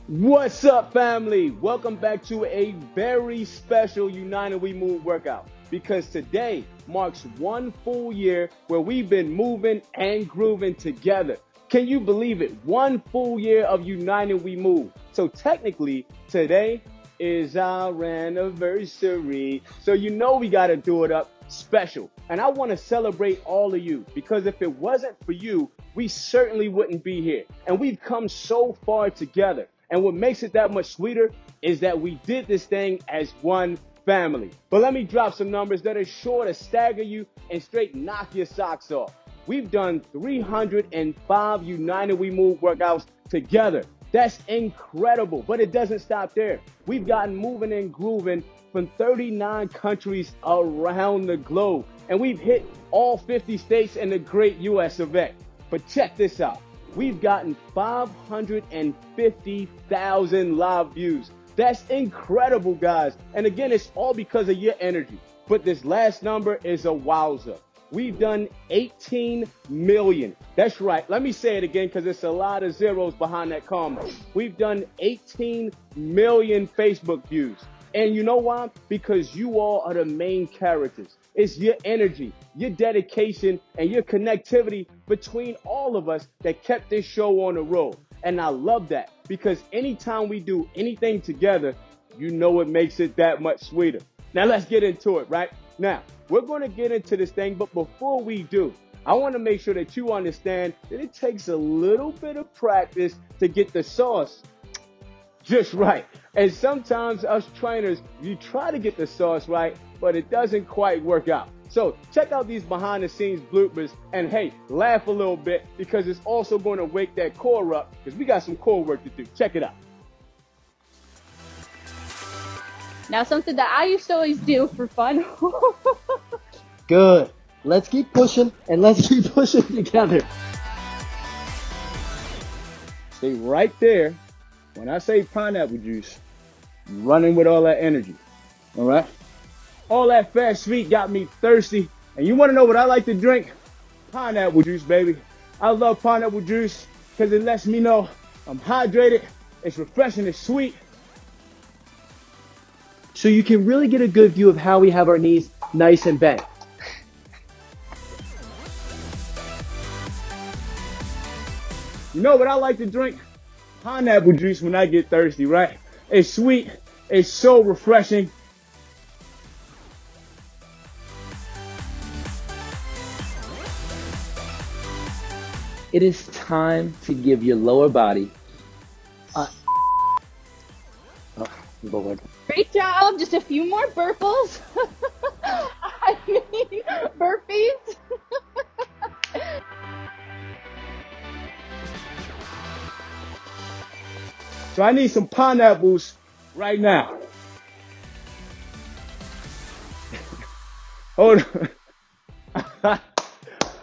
What's up, family? Welcome back to a very special United We Move workout, because today marks one full year where we've been moving and grooving together. Can you believe it? One full year of United We Move. So technically, today is our anniversary. So you know we got to do it up special. And I want to celebrate all of you, because if it wasn't for you, we certainly wouldn't be here. And we've come so far together. And what makes it that much sweeter is that we did this thing as one family. But let me drop some numbers that are sure to stagger you and straight knock your socks off. We've done 305 United We Move workouts together. That's incredible, but it doesn't stop there. We've gotten moving and grooving from 39 countries around the globe. And we've hit all 50 states and the great US of A. But check this out. We've gotten 550,000 live views. That's incredible, guys. And again, it's all because of your energy. But this last number is a wowzer. We've done 18 million. That's right. Let me say it again, because it's a lot of zeros behind that comma. We've done 18 million Facebook views. And you know why? Because you all are the main characters. It's your energy, your dedication, and your connectivity between all of us that kept this show on the road. And I love that, because anytime we do anything together, you know it makes it that much sweeter. Now let's get into it, right? Now, we're going to get into this thing, but before we do, I want to make sure that you understand that it takes a little bit of practice to get the sauce just right. And sometimes us trainers, you try to get the sauce right, but it doesn't quite work out. So check out these behind the scenes bloopers, and hey, laugh a little bit, because it's also going to wake that core up, because we got some core work to do. Check it out. Now, something that I used to always do for fun. Good. Let's keep pushing, and let's keep pushing together. Stay right there. When I say pineapple juice, running with all that energy. All right? All that fast sweet got me thirsty. And you want to know what I like to drink? Pineapple juice, baby. I love pineapple juice because it lets me know I'm hydrated. It's refreshing. It's sweet. So you can really get a good view of how we have our knees nice and bent. You know what I like to drink? Pineapple juice when I get thirsty, right? It's sweet. It's so refreshing. It is time to give your lower body Lord. Great job. Just a few more burples. I mean, burpees. So I need some pineapples right now. Hold on.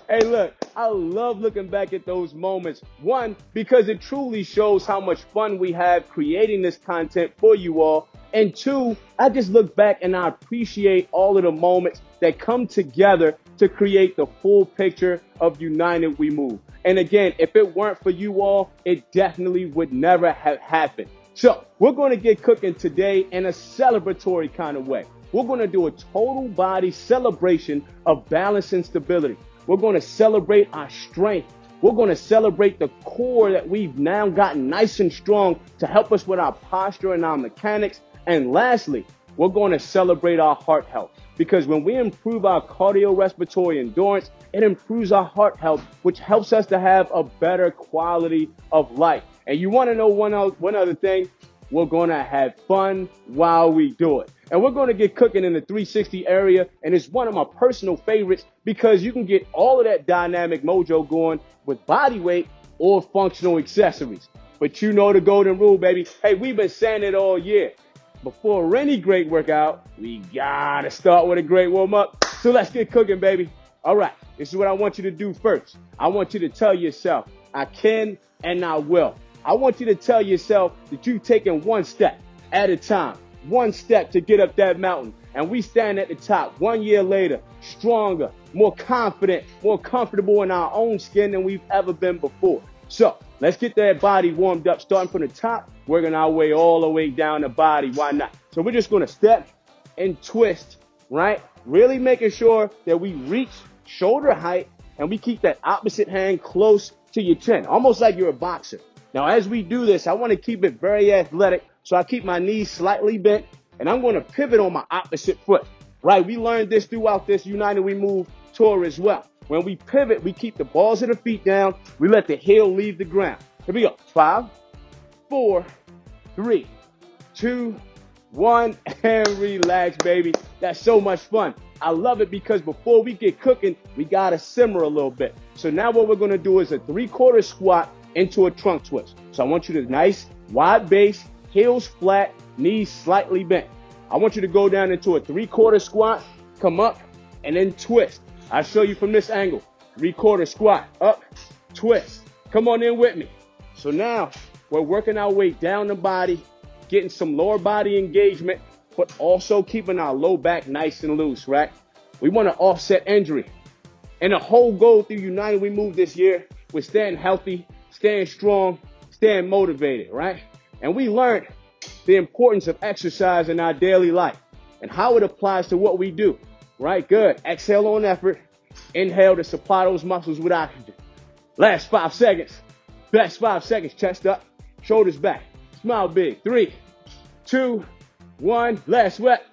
Hey, look, I love looking back at those moments. One, because it truly shows how much fun we have creating this content for you all. And two, I just look back and I appreciate all of the moments that come together to create the full picture of United We Move. And again, if it weren't for you all, it definitely would never have happened. So we're going to get cooking today in a celebratory kind of way. We're going to do a total body celebration of balance and stability. We're going to celebrate our strength. We're going to celebrate the core that we've now gotten nice and strong to help us with our posture and our mechanics. And lastly, we're going to celebrate our heart health, because when we improve our cardiorespiratory endurance, it improves our heart health, which helps us to have a better quality of life. And you want to know one other thing? We're going to have fun while we do it. And we're going to get cooking in the 360 area. And it's one of my personal favorites, because you can get all of that dynamic mojo going with body weight or functional accessories. But you know the golden rule, baby. Hey, we've been saying it all year. Before any great workout, we got to start with a great warm-up. So let's get cooking, baby. All right, this is what I want you to do first. I want you to tell yourself, I can and I will. I want you to tell yourself that you've taken one step at a time, one step to get up that mountain. And we stand at the top 1 year later, stronger, more confident, more comfortable in our own skin than we've ever been before. So let's get that body warmed up, starting from the top, working our way all the way down the body. Why not? So we're just going to step and twist, right? Really making sure that we reach shoulder height and we keep that opposite hand close to your chin, almost like you're a boxer. Now, as we do this, I want to keep it very athletic. So I keep my knees slightly bent and I'm going to pivot on my opposite foot, right? We learned this throughout this United We Move tour as well. When we pivot, we keep the balls of the feet down. We let the heel leave the ground. Here we go. 5, 4, 3, 2, 1, and relax, baby. That's so much fun. I love it because before we get cooking, we got to simmer a little bit. So now what we're going to do is a 3/4 squat into a trunk twist. So I want you to nice, wide base, heels flat, knees slightly bent. I want you to go down into a 3/4 squat, come up, and then twist. I'll show you from this angle. 3/4 squat, up, twist. Come on in with me. So now we're working our way down the body, getting some lower body engagement, but also keeping our low back nice and loose, right? We want to offset injury. And the whole goal through United We Move this year was staying healthy, staying strong, staying motivated, right? And we learned the importance of exercise in our daily life and how it applies to what we do, right? Good. Exhale on effort. Inhale to supply those muscles with oxygen. Last 5 seconds. Best 5 seconds. Chest up, shoulders back. Smile big. 3, 2, 1. Last sweat.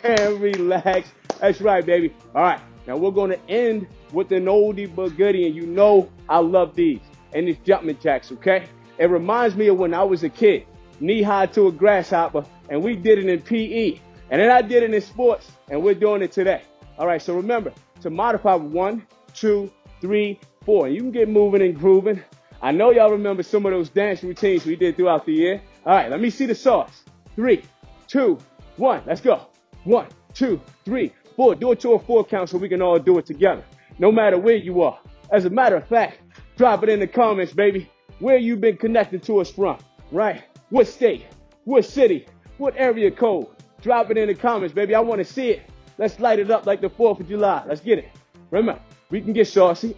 And relax. That's right, baby. All right. Now we're going to end with an oldie but goodie. And you know I love these. And it's Jumpman Jacks, okay? It reminds me of when I was a kid. Knee-high to a grasshopper. And we did it in PE. And then I did it in sports. And we're doing it today. All right. So remember to modify 1, 2, 3, 4. And you can get moving and grooving. I know y'all remember some of those dance routines we did throughout the year. All right, let me see the sauce. 3, 2, 1. Let's go. 1, 2, 3, 4. Do it to a 4 count so we can all do it together, no matter where you are. As a matter of fact, drop it in the comments, baby. Where you been connected to us from, right? What state? What city? What area code? Drop it in the comments, baby. I want to see it. Let's light it up like the 4th of July. Let's get it. Remember, we can get saucy.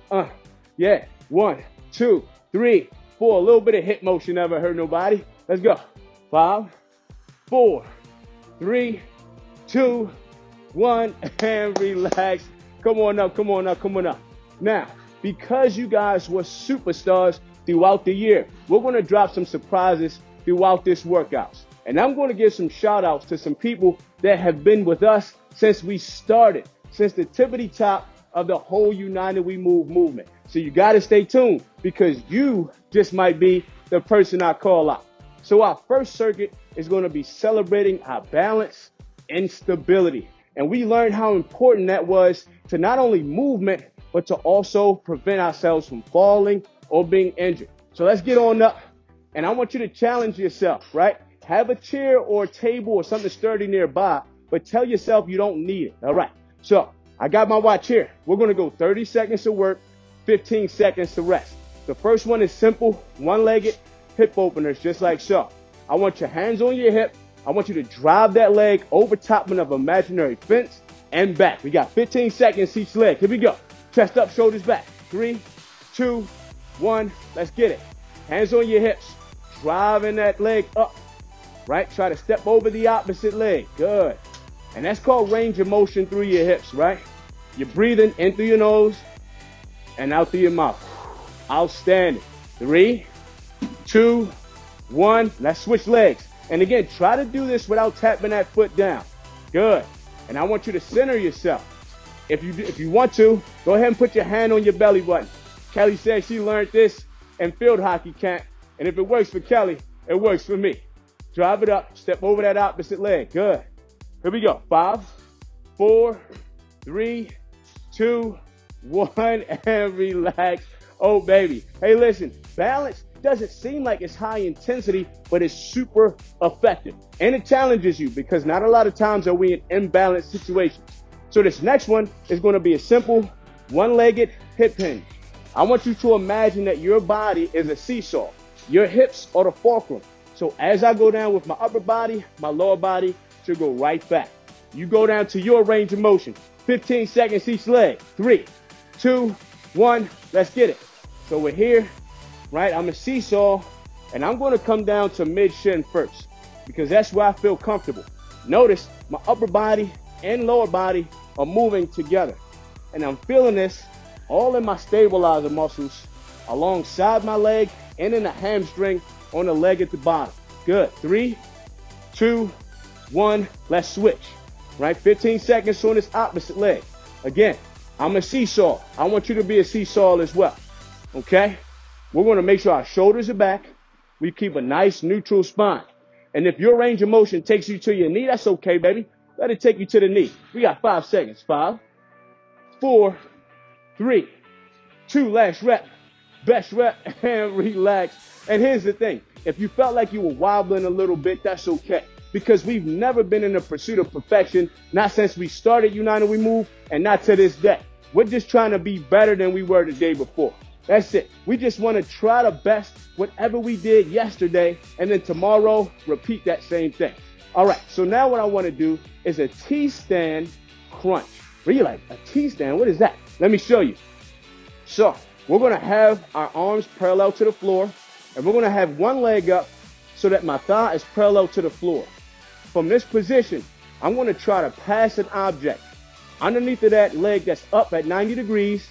Yeah. 1, 2, 3, 4. A little bit of hip motion never hurt nobody. Let's go. 5, 4, 3, 2, 1, and relax. Come on up, come on up, come on up. Now, because you guys were superstars throughout the year, we're going to drop some surprises throughout this workouts. And I'm going to give some shout outs to some people that have been with us since we started, since the tippity top of the whole United We Move movement. So you got to stay tuned because you just might be the person I call out. So our first circuit is going to be celebrating our balance and stability. And we learned how important that was to not only movement, but to also prevent ourselves from falling or being injured. So let's get on up. And I want you to challenge yourself, right? Have a chair or a table or something sturdy nearby, but tell yourself you don't need it. All right. So I got my watch here. We're going to go 30 seconds to work, 15 seconds to rest. The first one is simple, one-legged hip openers, just like so. I want your hands on your hip. I want you to drive that leg over top of an imaginary fence and back. We got 15 seconds each leg. Here we go. Chest up, shoulders back. 3, 2, 1. Let's get it. Hands on your hips. Driving that leg up. Right? Try to step over the opposite leg. Good. And that's called range of motion through your hips, right? You're breathing in through your nose and out through your mouth. Outstanding. 3, 2, 1. Let's switch legs. And again, try to do this without tapping that foot down. Good. And I want you to center yourself. If you want to, go ahead and put your hand on your belly button. Kelly said she learned this in field hockey camp. And if it works for Kelly, it works for me. Drive it up. Step over that opposite leg. Good. Here we go. 5, 4, 3, 2, 1, and relax. Oh, baby. Hey, listen, balance doesn't seem like it's high intensity, but it's super effective. And it challenges you because not a lot of times are we in imbalanced situations. So this next one is going to be a simple one-legged hip hinge. I want you to imagine that your body is a seesaw. Your hips are the fulcrum. So as I go down with my upper body, my lower body should go right back. You go down to your range of motion. 15 seconds each leg. 3, 2, 1. Let's get it. So we're here. right? I'm a seesaw, and I'm going to come down to mid-shin first because that's where I feel comfortable. Notice my upper body and lower body are moving together, and I'm feeling this all in my stabilizer muscles alongside my leg and in the hamstring on the leg at the bottom. Good. 3, 2, 1. Let's switch. Right? 15 seconds on this opposite leg. Again, I'm a seesaw. I want you to be a seesaw as well. Okay? We're going to make sure our shoulders are back. We keep a nice neutral spine. And if your range of motion takes you to your knee, that's okay, baby. Let it take you to the knee. We got 5 seconds. 5, 4, 3, 2, last rep. Best rep, and relax. And here's the thing. If you felt like you were wobbling a little bit, that's okay. Because we've never been in the pursuit of perfection, not since we started United We Move, and not to this day. We're just trying to be better than we were the day before. That's it. We just want to try to best whatever we did yesterday, and then tomorrow, repeat that same thing. All right, so now what I want to do is a T-stand crunch. Where you like, a T-stand? What is that? Let me show you. So, we're going to have our arms parallel to the floor, and we're going to have one leg up so that my thigh is parallel to the floor. From this position, I'm going to try to pass an object underneath of that leg that's up at 90 degrees,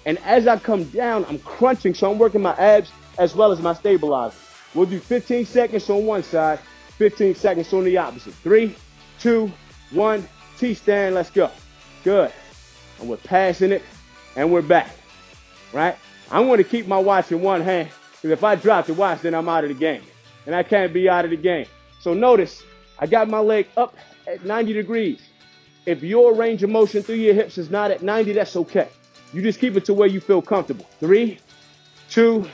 and as I come down, I'm crunching, so I'm working my abs as well as my stabilizer. We'll do 15 seconds on one side, 15 seconds on the opposite. 3, 2, 1, T-stand, let's go. Good. And we're passing it, and we're back. Right? I'm going to keep my watch in one hand because if I drop the watch, then I'm out of the game. And I can't be out of the game. So notice, I got my leg up at 90 degrees. If your range of motion through your hips is not at 90, that's okay. You just keep it to where you feel comfortable. 3, 2,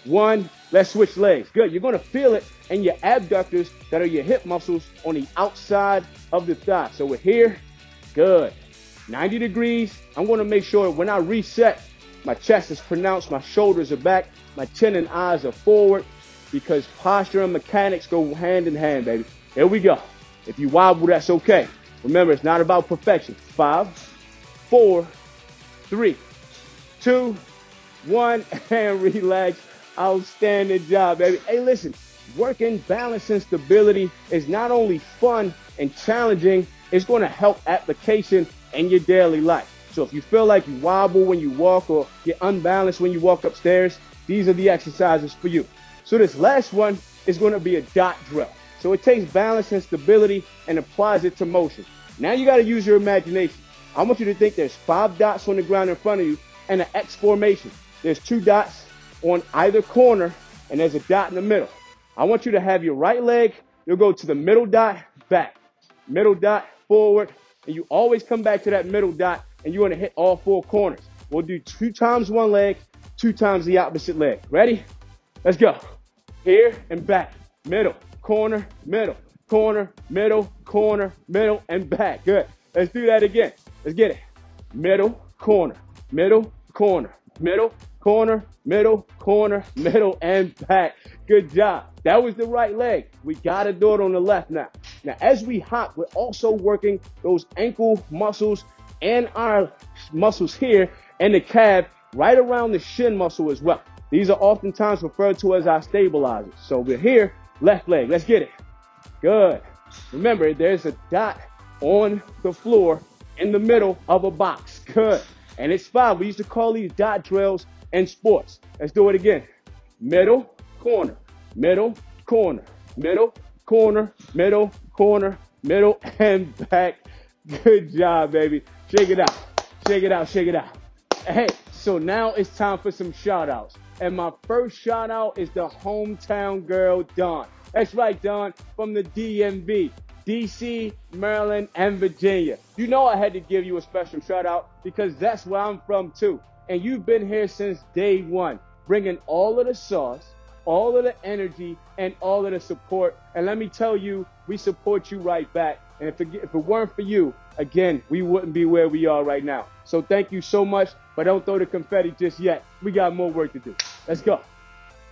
1. Let's switch legs. Good. You're going to feel it in your abductors that are your hip muscles on the outside of the thigh. So we're here. Good. 90 degrees. I'm going to make sure when I reset, my chest is pronounced, my shoulders are back, my chin and eyes are forward because posture and mechanics go hand in hand, baby. Here we go. If you wobble, that's okay. Remember, it's not about perfection. 5, 4, 3, 2, 1, and relax. Outstanding job, baby. Hey, listen, working balance and stability is not only fun and challenging, it's going to help application in your daily life. So if you feel like you wobble when you walk or you're unbalanced when you walk upstairs, these are the exercises for you. So this last one is going to be a dot drill. So it takes balance and stability and applies it to motion. Now you got to use your imagination. I want you to think there's 5 dots on the ground in front of you and an X formation. There's 2 dots on either corner and there's a dot in the middle. I want you to have your right leg, you'll go to the middle dot, back, middle dot, forward, and you always come back to that middle dot and you want to hit all 4 corners. We'll do 2 times one leg, 2 times the opposite leg. Ready? Let's go. Here and back. Middle, corner, middle, corner, middle, corner, middle, and back. Good. Let's do that again. Let's get it. Middle, corner, middle, corner, middle, corner, middle, corner, middle, and back. Good job. That was the right leg. We got to do it on the left now. Now, as we hop, we're also working those ankle muscles and our muscles here and the calf right around the shin muscle as well. These are oftentimes referred to as our stabilizers. So we're here, left leg. Let's get it. Good. Remember, there's a dot on the floor in the middle of a box. Good. And it's 5. We used to call these dot drills in sports. Let's do it again. Middle, corner, middle, corner, middle, corner, middle, corner, middle, and back. Good job, baby. Shake it out. Shake it out. Shake it out. Hey, so now it's time for some shout outs. And my first shout out is the hometown girl, Dawn. That's right, Dawn, from the DMV, DC, Maryland, and Virginia. You know I had to give you a special shout out because that's where I'm from too. And you've been here since day one, bringing all of the sauce, all of the energy, and all of the support. And let me tell you, we support you right back. And if it weren't for you, again, we wouldn't be where we are right now. So thank you so much, but don't throw the confetti just yet. We got more work to do. Let's go.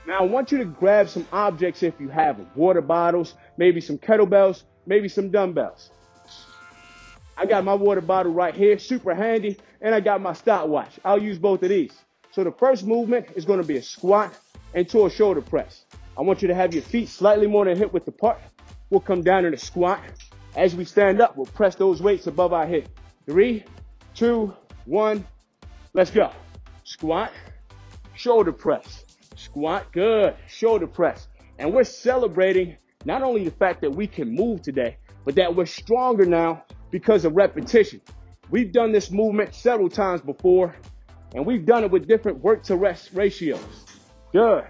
Now, I want you to grab some objects if you have them. Water bottles, maybe some kettlebells, maybe some dumbbells. I got my water bottle right here, super handy, and I got my stopwatch. I'll use both of these. So the first movement is going to be a squat into a shoulder press. I want you to have your feet slightly more than hip width apart. We'll come down in a squat. As we stand up, we'll press those weights above our head. 3, 2, 1, let's go. Squat, shoulder press, squat, good, shoulder press. And we're celebrating not only the fact that we can move today, but that we're stronger now because of repetition. We've done this movement several times before, and we've done it with different work to rest ratios. Good,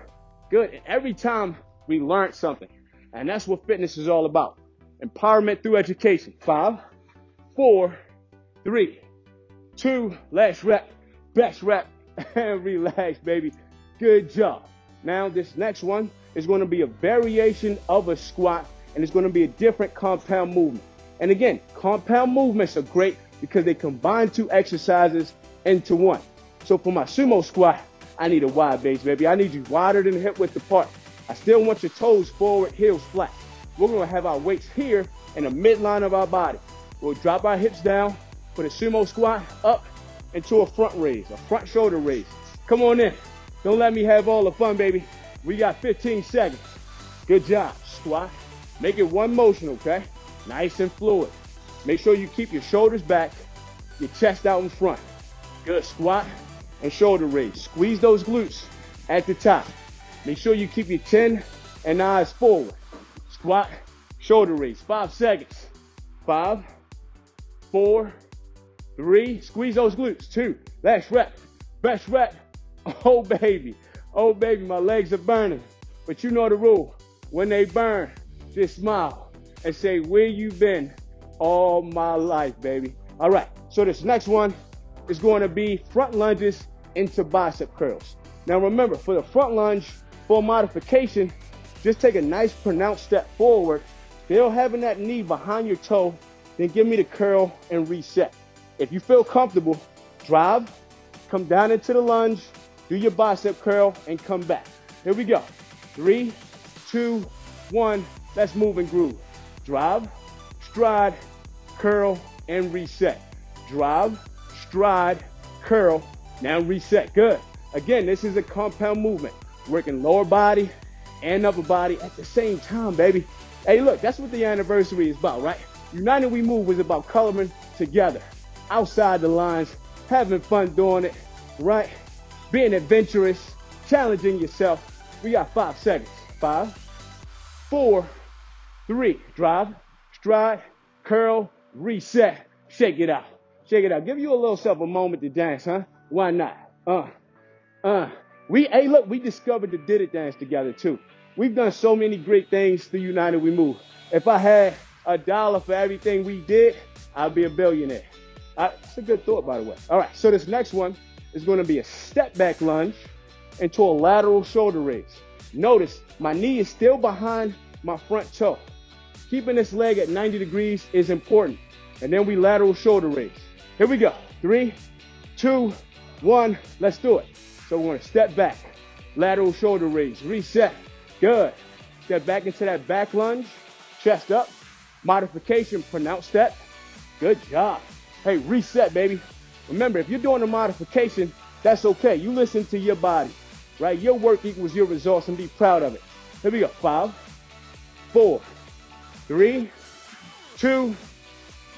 good. And every time we learn something, and that's what fitness is all about. Empowerment through education. 5, 4, 3, 2, last rep, best rep, and relax, baby. Good job. Now this next one is going to be a variation of a squat, and it's going to be a different compound movement. And again, compound movements are great because they combine 2 exercises into one. So for my sumo squat, I need a wide base, baby. I need you wider than hip width apart. I still want your toes forward, heels flat. We're going to have our weights here in the midline of our body. We'll drop our hips down, put a sumo squat up into a front raise, a front shoulder raise. Come on in. Don't let me have all the fun, baby. We got 15 seconds. Good job. Squat. Make it one motion, okay? Nice and fluid. Make sure you keep your shoulders back, your chest out in front. Good. Squat and shoulder raise. Squeeze those glutes at the top. Make sure you keep your chin and eyes forward. Squat, shoulder raise. 5 seconds. 5, 4, 3. Squeeze those glutes. 2. Last rep. Best rep. Oh, baby. Oh, baby, my legs are burning. But you know the rule. When they burn, just smile and say, where you been all my life, baby. All right. So this next one is going to be front lunges into bicep curls. Now, remember, for the front lunge, for modification, just take a nice pronounced step forward. Still having that knee behind your toe. Then give me the curl and reset. If you feel comfortable, drive, come down into the lunge, do your bicep curl, and come back. Here we go. 3, 2, 1. Let's move and groove. Drive, stride, curl, and reset. Drive, stride, curl, now reset. Good. Again, this is a compound movement. Working lower body and upper body at the same time, baby. Hey, look, that's what the anniversary is about, right? United We Move was about coloring together, outside the lines, having fun doing it, right? Being adventurous, challenging yourself. We got 5 seconds. 5, 4, 3. Drive, stride, curl, reset. Shake it out. Shake it out. Give you a little self a moment to dance, huh? Why not? Hey, look, we discovered the Did It dance together, too. We've done so many great things through United We Move. If I had $1 for everything we did, I'd be a billionaire. It's a good thought, by the way. All right, so this next one is going to be a step back lunge into a lateral shoulder raise. Notice my knee is still behind my front toe. Keeping this leg at 90 degrees is important. And then we lateral shoulder raise. Here we go. 3, 2, 1. Let's do it. So we're going to step back, lateral shoulder raise, reset. Good. Step back into that back lunge, chest up, modification, pronounced step. Good job. Hey, reset, baby. Remember, if you're doing a modification, that's okay. You listen to your body, right? Your work equals your results, and be proud of it. Here we go. 5, 4, 3, 2,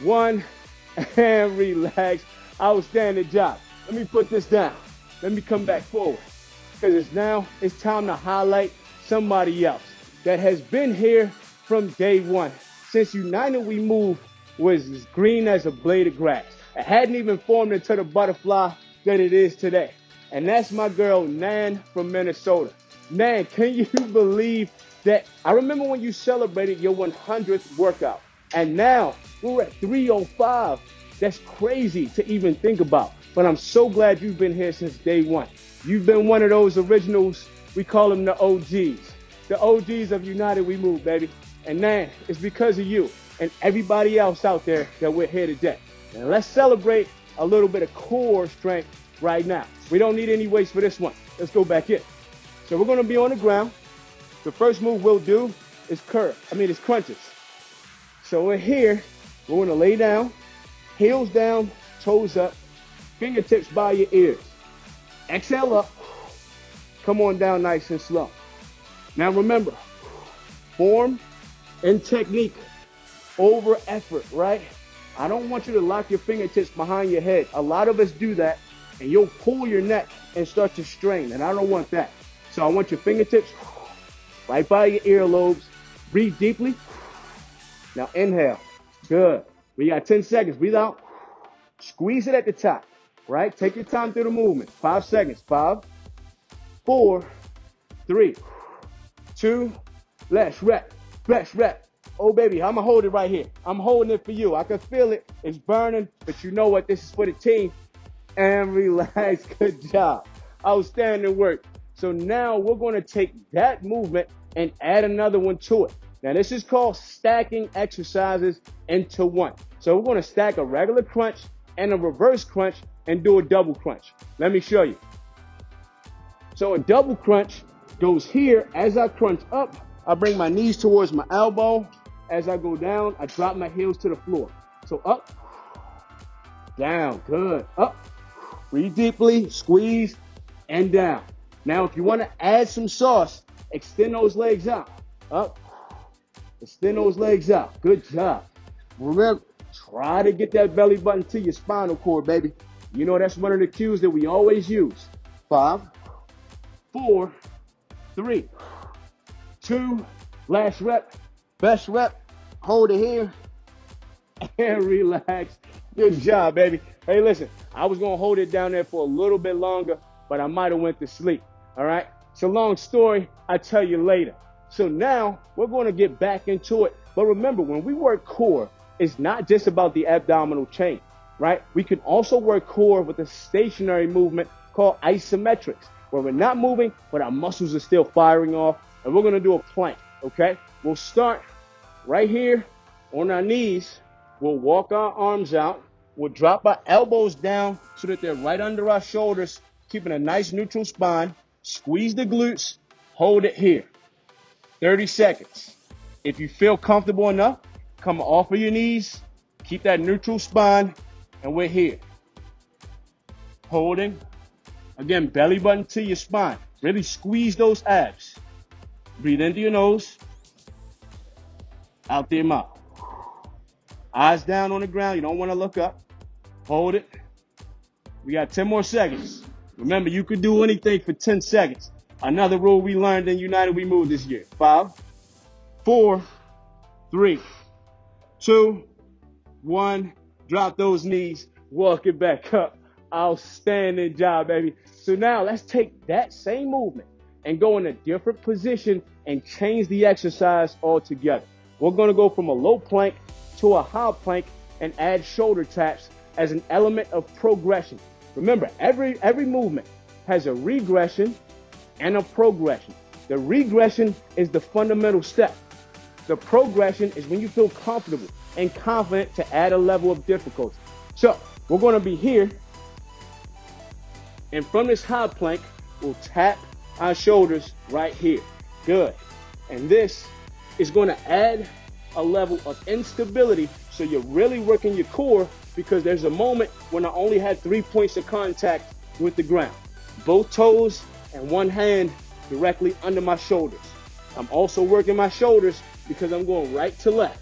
1, and relax. Outstanding job. Let me put this down. Let me come back forward, because it's time to highlight somebody else that has been here from day one. Since United We Move was as green as a blade of grass. It hadn't even formed into the butterfly that it is today. And that's my girl, Nan from Minnesota. Nan, can you believe that? I remember when you celebrated your 100th workout, and now we're at 305. That's crazy to even think about. But I'm so glad you've been here since day one. You've been one of those originals. We call them the OGs. The OGs of United We Move, baby. And Nan, it's because of you and everybody else out there that we're here today. And let's celebrate a little bit of core strength right now. We don't need any weights for this one. Let's go back in. So we're going to be on the ground. The first move we'll do is crunches. So we're here. We're going to lay down, heels down, toes up, fingertips by your ears. Exhale up. Come on down nice and slow. Now remember, form and technique over effort, right? I don't want you to lock your fingertips behind your head. A lot of us do that, and you'll pull your neck and start to strain, and I don't want that. So I want your fingertips right by your earlobes. Breathe deeply. Now inhale. Good. We got 10 seconds. Breathe out. Squeeze it at the top, right? Take your time through the movement. 5 seconds. 5, 4, 3, 2, last rep. Best rep. Oh, baby, I'm going to hold it right here. I'm holding it for you. I can feel it. It's burning, but you know what? This is for the team. And relax. Good job. Outstanding work. So now we're going to take that movement and add another one to it. Now, this is called stacking exercises into one. So we're going to stack a regular crunch and a reverse crunch and do a double crunch. Let me show you. So a double crunch goes here. As I crunch up, I bring my knees towards my elbow. As I go down, I drop my heels to the floor. So up, down, good. Up, breathe deeply, squeeze, and down. Now, if you want to add some sauce, extend those legs out. Up, extend those legs out. Good job. Remember, try to get that belly button to your spinal cord, baby. You know that's one of the cues that we always use. 5, 4, 3, 2, last rep, best rep. Hold it here and relax. Good job, baby. Hey, listen, I was going to hold it down there for a little bit longer, but I might have went to sleep. All right. It's a long story. I'll tell you later. So now we're going to get back into it. But remember, when we work core, it's not just about the abdominal chain, right? We can also work core with a stationary movement called isometrics, where we're not moving, but our muscles are still firing off. And we're going to do a plank, okay? We'll start right here on our knees. We'll walk our arms out. We'll drop our elbows down so that they're right under our shoulders, keeping a nice neutral spine. Squeeze the glutes. Hold it here. 30 seconds. If you feel comfortable enough, come off of your knees. Keep that neutral spine. And we're here. Holding. Again, belly button to your spine. Really squeeze those abs. Breathe into your nose. Out your mouth. Eyes down on the ground. You don't want to look up. Hold it. We got 10 more seconds. Remember, you could do anything for 10 seconds. Another rule we learned in United We Move this year. 5, 4, 3, 2, 1. Drop those knees. Walk it back up. Outstanding job, baby. So now let's take that same movement and go in a different position and change the exercise altogether. We're going to go from a low plank to a high plank and add shoulder taps as an element of progression. Remember, every movement has a regression and a progression. The regression is the fundamental step. The progression is when you feel comfortable and confident to add a level of difficulty. So we're going to be here. And from this high plank, we'll tap our shoulders right here. Good. And this is going to add a level of instability. So you're really working your core, because there's a moment when I only had 3 points of contact with the ground. Both toes and one hand directly under my shoulders. I'm also working my shoulders because I'm going right to left.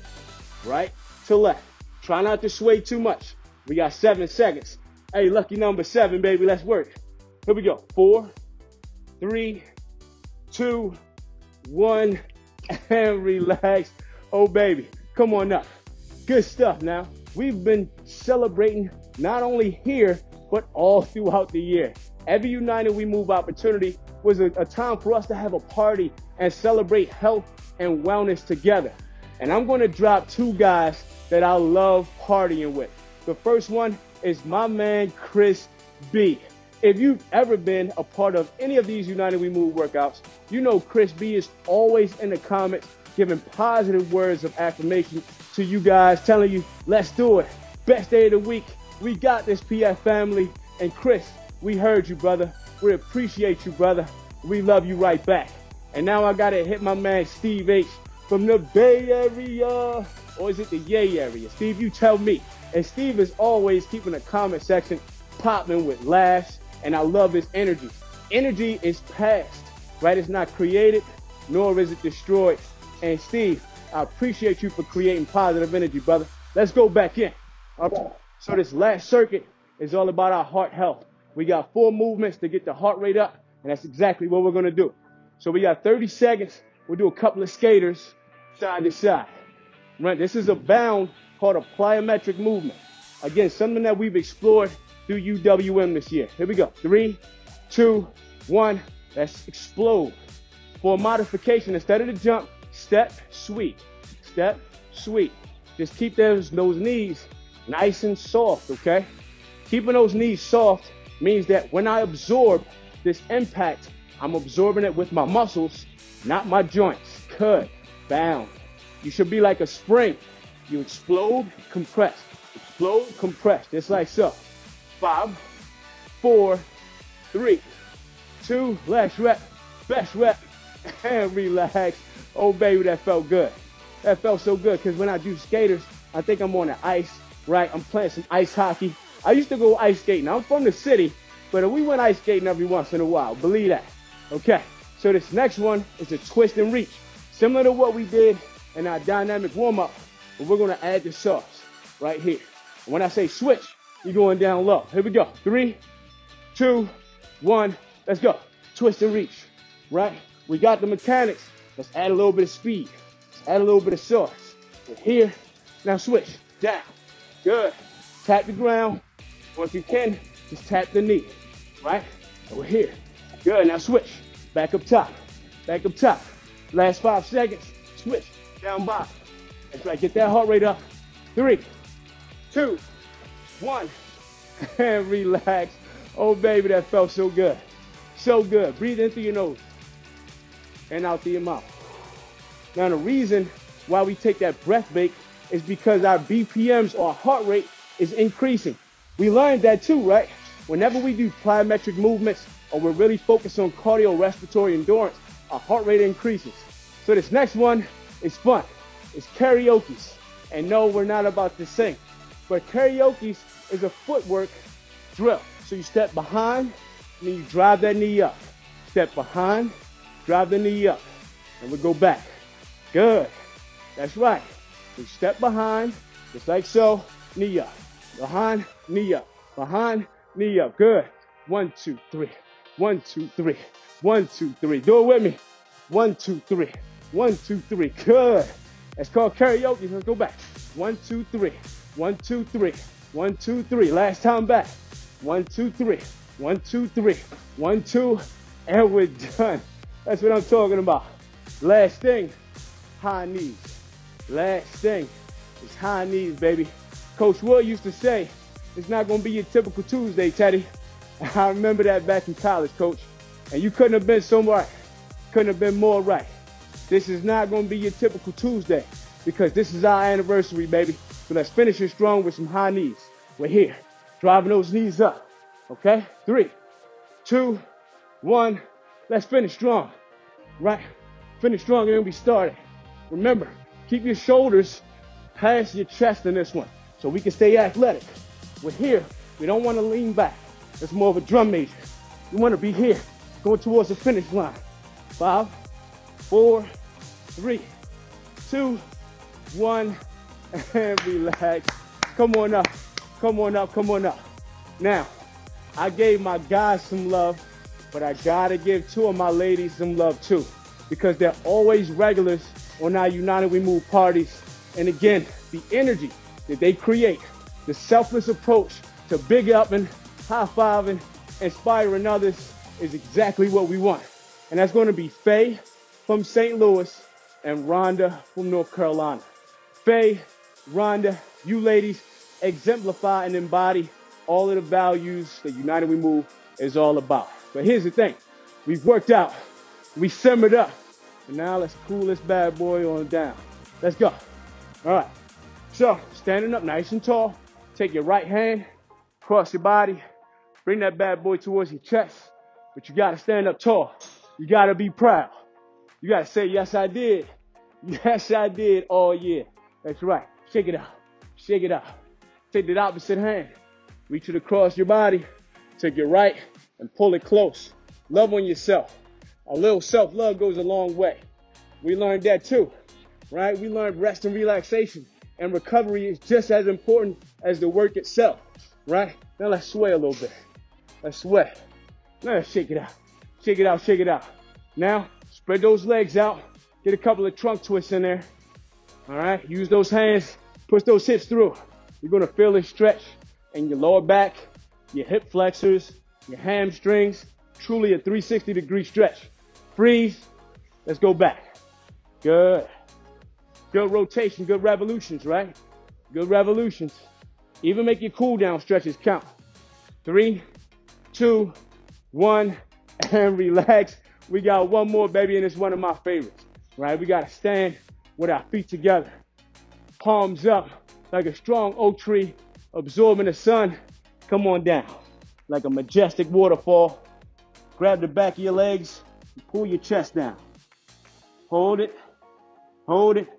Right to left. Try not to sway too much. We got 7 seconds. Hey, lucky number 7, baby. Let's work. Here we go. 4, 3, 2, 1, and relax. Oh, baby. Come on up. Good stuff now. We've been celebrating not only here, but all throughout the year. Every United We Move opportunity was a time for us to have a party and celebrate health and wellness together. And I'm going to drop 2 guys that I love partying with. The first one is my man, Chris B. If you've ever been a part of any of these United We Move workouts, you know Chris B is always in the comments giving positive words of affirmation to you guys, telling you, let's do it. Best day of the week. We got this, PF family. And Chris, we heard you, brother. We appreciate you, brother. We love you right back. And now I got to hit my man, Steve H. from the Bay Area. Or is it the Yay area? Steve, you tell me. And Steve is always keeping the comment section popping with laughs. And I love his energy. Energy is passed, right? It's not created, nor is it destroyed. And Steve, I appreciate you for creating positive energy, brother. Let's go back in. All right. So this last circuit is all about our heart health. We got 4 movements to get the heart rate up, and that's exactly what we're gonna do. So we got 30 seconds. We'll do a couple of skaters side to side. Right? This is a bound called a plyometric movement. Again, something that we've explored through UWM this year. Here we go. 3, 2, 1. Let's explode. For a modification, instead of the jump, step, sweep. Step, sweep. Just keep those knees nice and soft, okay? Keeping those knees soft means that when I absorb this impact, I'm absorbing it with my muscles, not my joints. Good. Bound. You should be like a spring. You explode, compress. Explode, compress. Just like so. 5, 4, 3, 2, last rep, best rep, and relax. Oh, baby, that felt good. That felt so good because when I do skaters, I think I'm on the ice, right? I'm playing some ice hockey. I used to go ice skating. I'm from the city, but we went ice skating every once in a while. Believe that. Okay, so this next one is a twist and reach. Similar to what we did in our dynamic warm-up, but we're going to add the sauce right here. And when I say switch, you're going down low. Here we go. 3, 2, 1. Let's go. Twist and reach, right? We got the mechanics. Let's add a little bit of speed. Let's add a little bit of sauce. We're here. Now switch. Down. Good. Tap the ground. Or if you can, just tap the knee, right? And we're here. Good. Now switch. Back up top. Back up top. Last 5 seconds. Switch. Down bottom. That's right. Get that heart rate up. 3, 2, 1. And relax. Oh, baby, that felt so good. So good. Breathe in through your nose and out through your mouth. Now, the reason why we take that breath break is because our BPMs, or heart rate, is increasing. We learned that too, right? Whenever we do plyometric movements or we're really focused on cardiorespiratory endurance, our heart rate increases. So this next one is fun. It's karaoke. And no, we're not about to sing. But karaoke is a footwork drill. So you step behind, and then you drive that knee up. Step behind, drive the knee up. And we go back. Good. That's right. We step behind, just like so, knee up. Behind, knee up. Behind, knee up. Good. 1, 2, 3. 1, 2, 3. 1, 2, 3. Do it with me. 1, 2, 3. 1, 2, 3. Good. That's called karaoke. Let's go back. 1, 2, 3. 1, 2, 3. 1, 2, 3. Last time back. 1, 2, 3. 1, 2, 3. 1, 2. And we're done. That's what I'm talking about. Last thing, high knees. Last thing is high knees, baby. Coach Will used to say, it's not going to be your typical Tuesday, Teddy. I remember that back in college, Coach. And you couldn't have been so right. Couldn't have been more right. This is not going to be your typical Tuesday because this is our anniversary, baby. So let's finish it strong with some high knees. We're here. Driving those knees up. Okay? 3, 2, 1. Let's finish strong. Right? Finish strong and then we started. Remember, keep your shoulders past your chest in this one so we can stay athletic. We're here. We don't want to lean back. It's more of a drum major. We want to be here, going towards the finish line. 5, 4, 3, 2, 1, and relax. Come on up. Come on up. Come on up. Now, I gave my guys some love, but I gotta give 2 of my ladies some love too, because they're always regulars on our United We Move parties. And again, the energy that they create, the selfless approach to big upping, high-fiving, inspiring others is exactly what we want. And that's gonna be Faye from St. Louis and Rhonda from North Carolina. Faye, Rhonda, you ladies exemplify and embody all of the values that United We Move is all about. But here's the thing. We've worked out. We simmered up. And now let's cool this bad boy on down. Let's go. All right. So, standing up nice and tall. Take your right hand, cross your body. Bring that bad boy towards your chest. But you got to stand up tall. You got to be proud. You got to say, yes, I did. Yes, I did all year. That's right. Shake it out. Shake it out. Take the opposite hand. Reach it across your body. Take your right and pull it close. Love on yourself. A little self-love goes a long way. We learned that too, right? We learned rest and relaxation and recovery is just as important as the work itself, right? Now let's sway a little bit. Let's sway. Now let's shake it out. Shake it out, shake it out. Now, spread those legs out. Get a couple of trunk twists in there. All right, use those hands. Push those hips through. You're gonna feel a stretch in your lower back, your hip flexors, your hamstrings. Truly a 360-degree stretch. Freeze. Let's go back. Good. Good rotation, good revolutions, right? Good revolutions. Even make your cool down stretches count. 3, 2, 1, and relax. We got one more, baby, and it's one of my favorites, right? We got to stand with our feet together. Palms up like a strong oak tree, absorbing the sun. Come on down like a majestic waterfall. Grab the back of your legs and pull your chest down. Hold it. Hold it.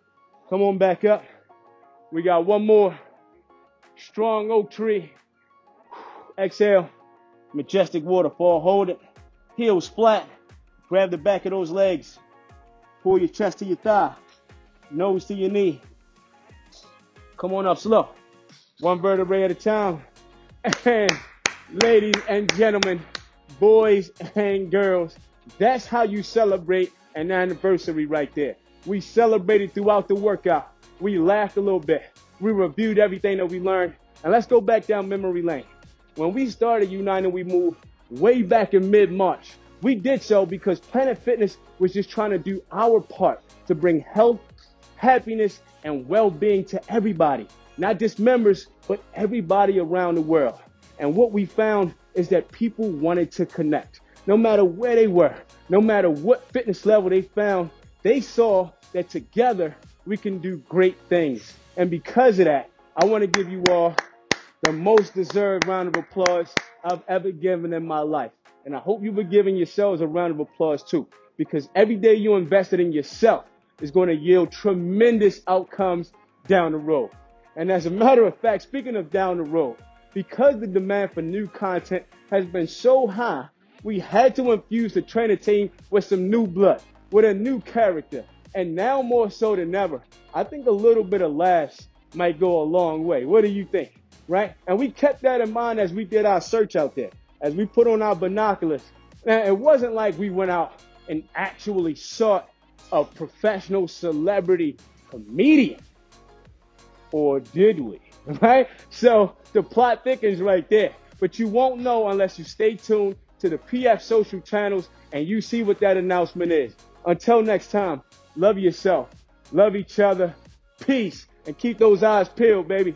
Come on back up. We got one more. Strong oak tree. Exhale. Majestic waterfall. Hold it. Heels flat. Grab the back of those legs. Pull your chest to your thigh. Nose to your knee. Come on up slow. One vertebrae at a time. And ladies and gentlemen, boys and girls, that's how you celebrate an anniversary right there. We celebrated throughout the workout. We laughed a little bit. We reviewed everything that we learned. And let's go back down memory lane. When we started United We Move way back in mid-March, we did so because Planet Fitness was just trying to do our part to bring health, happiness, and well-being to everybody. Not just members, but everybody around the world. And what we found is that people wanted to connect. No matter where they were, no matter what fitness level they found, they saw that together we can do great things. And because of that, I want to give you all the most deserved round of applause I've ever given in my life. And I hope you've been giving yourselves a round of applause too, because every day you invested in yourself is going to yield tremendous outcomes down the road. And as a matter of fact, speaking of down the road, because the demand for new content has been so high, we had to infuse the trainer team with some new blood, with a new character. And now more so than ever, I think a little bit of laughs might go a long way. What do you think? Right? And we kept that in mind as we did our search out there, as we put on our binoculars. And it wasn't like we went out and actually sought a professional celebrity comedian. Or did we? Right? So the plot thickens right there. But you won't know unless you stay tuned to the PF social channels and you see what that announcement is. Until next time, love yourself, love each other, peace, and keep those eyes peeled, baby.